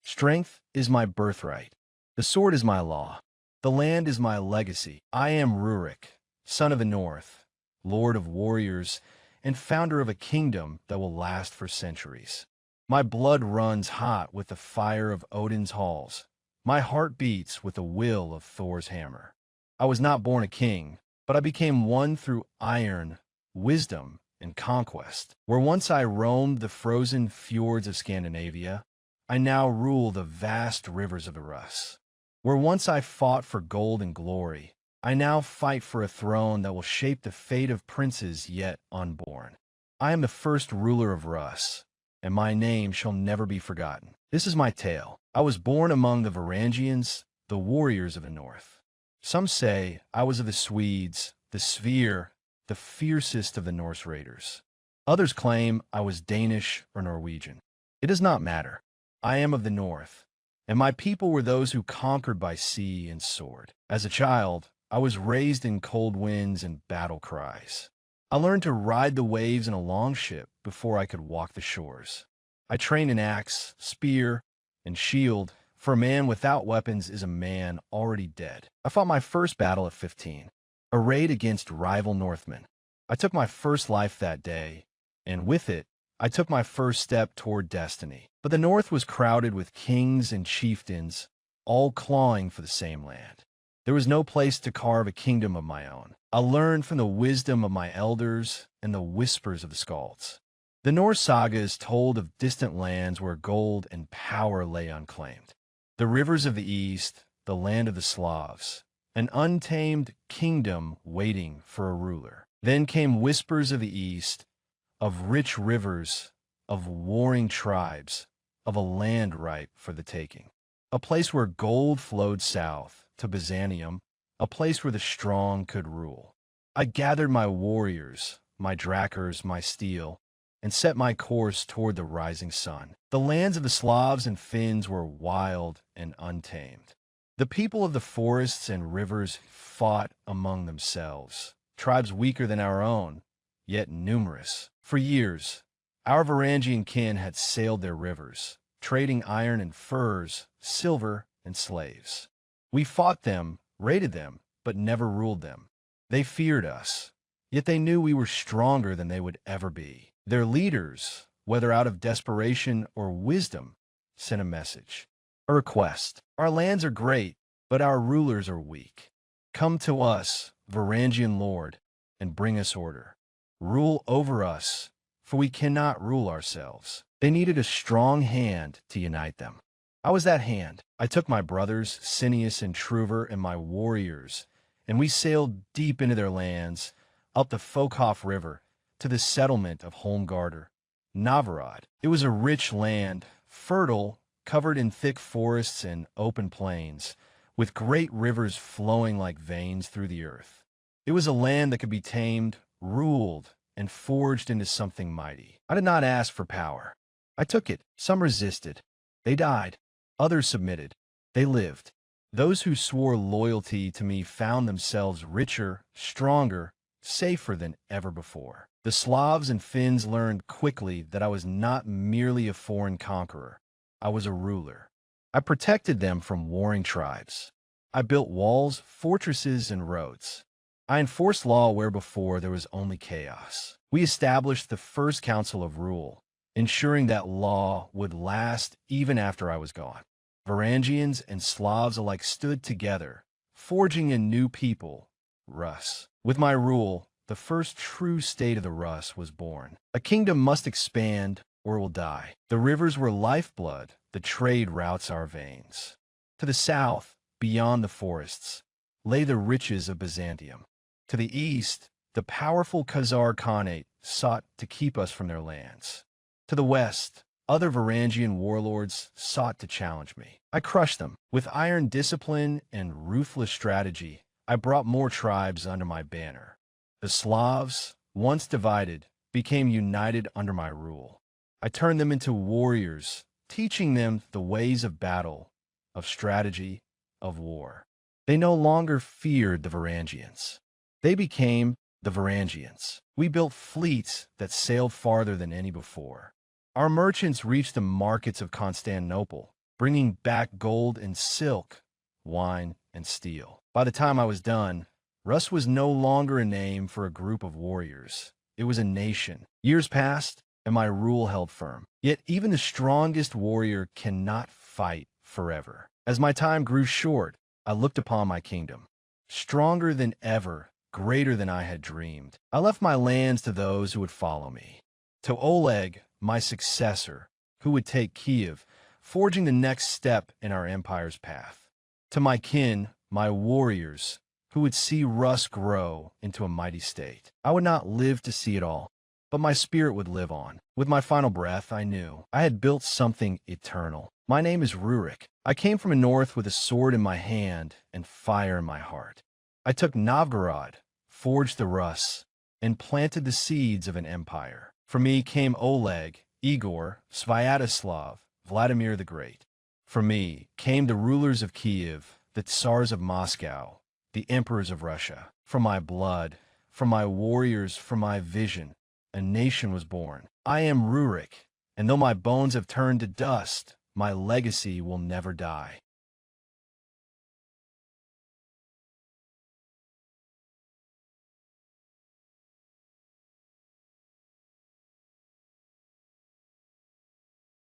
Strength is my birthright. The sword is my law. The land is my legacy. I am Rurik, son of the North, lord of warriors, and founder of a kingdom that will last for centuries. My blood runs hot with the fire of Odin's halls. My heart beats with the will of Thor's hammer. I was not born a king, but I became one through iron, wisdom, and conquest. Where once I roamed the frozen fjords of Scandinavia, I now rule the vast rivers of the Rus. Where once I fought for gold and glory, I now fight for a throne that will shape the fate of princes yet unborn. I am the first ruler of Rus, and my name shall never be forgotten. This is my tale. I was born among the Varangians, the warriors of the North. Some say I was of the Swedes, the Sphere, the fiercest of the Norse raiders. Others claim I was Danish or Norwegian. It does not matter. I am of the North, and my people were those who conquered by sea and sword. As a child, I was raised in cold winds and battle cries. I learned to ride the waves in a longship before I could walk the shores. I trained an axe, spear, and shield, for a man without weapons is a man already dead. I fought my first battle at 15, arrayed against rival Northmen. I took my first life that day, and with it, I took my first step toward destiny. But the North was crowded with kings and chieftains, all clawing for the same land. There was no place to carve a kingdom of my own. I learned from the wisdom of my elders and the whispers of the skalds. The Norse sagas told of distant lands where gold and power lay unclaimed. The rivers of the east, the land of the Slavs, an untamed kingdom waiting for a ruler. Then came whispers of the east, of rich rivers, of warring tribes, of a land ripe for the taking. A place where gold flowed south to Byzantium, a place where the strong could rule. I gathered my warriors, my drakars, my steel, and set my course toward the rising sun. The lands of the Slavs and Finns were wild and untamed. The people of the forests and rivers fought among themselves, tribes weaker than our own, yet numerous. For years, our Varangian kin had sailed their rivers, trading iron and furs, silver and slaves. We fought them, raided them, but never ruled them. They feared us, yet they knew we were stronger than they would ever be. Their leaders, whether out of desperation or wisdom, sent a message, a request. Our lands are great, but our rulers are weak. Come to us, Varangian Lord, and bring us order. Rule over us, for we cannot rule ourselves. They needed a strong hand to unite them. I was that hand. I took my brothers, Cineas and Truver, and my warriors, and we sailed deep into their lands, up the Fokhof River, to the settlement of Holmgarder, Novorod. It was a rich land, fertile, covered in thick forests and open plains, with great rivers flowing like veins through the earth. It was a land that could be tamed, ruled, and forged into something mighty. I did not ask for power. I took it. Some resisted. They died. Others submitted. They lived. Those who swore loyalty to me found themselves richer, stronger, safer than ever before. The Slavs and Finns learned quickly that I was not merely a foreign conqueror. I was a ruler. I protected them from warring tribes. I built walls, fortresses, and roads. I enforced law where before there was only chaos. We established the first council of rule, ensuring that law would last even after I was gone. Varangians and Slavs alike stood together, forging a new people, Rus. With my rule, the first true state of the Rus was born. A kingdom must expand or it will die. The rivers were lifeblood, the trade routes our veins. To the south, beyond the forests, lay the riches of Byzantium. To the east, the powerful Khazar Khanate sought to keep us from their lands. To the west, other Varangian warlords sought to challenge me. I crushed them. With iron discipline and ruthless strategy, I brought more tribes under my banner. The Slavs, once divided, became united under my rule. I turned them into warriors, teaching them the ways of battle, of strategy, of war. They no longer feared the Varangians. They became the Varangians. We built fleets that sailed farther than any before. Our merchants reached the markets of Constantinople, bringing back gold and silk, wine and steel. By the time I was done, Rus was no longer a name for a group of warriors. It was a nation. Years passed, and my rule held firm. Yet even the strongest warrior cannot fight forever. As my time grew short, I looked upon my kingdom. Stronger than ever, greater than I had dreamed. I left my lands to those who would follow me. To Oleg, my successor, who would take Kiev, forging the next step in our empire's path. To my kin, my warriors, who would see Rus grow into a mighty state. I would not live to see it all, but my spirit would live on. With my final breath, I knew I had built something eternal. My name is Rurik. I came from the north with a sword in my hand and fire in my heart. I took Novgorod, forged the Rus, and planted the seeds of an empire. For me came Oleg, Igor, Sviatoslav, Vladimir the Great. For me came the rulers of Kiev, the Tsars of Moscow, the emperors of Russia. From my blood, from my warriors, from my vision, a nation was born. I am Rurik, and though my bones have turned to dust, my legacy will never die.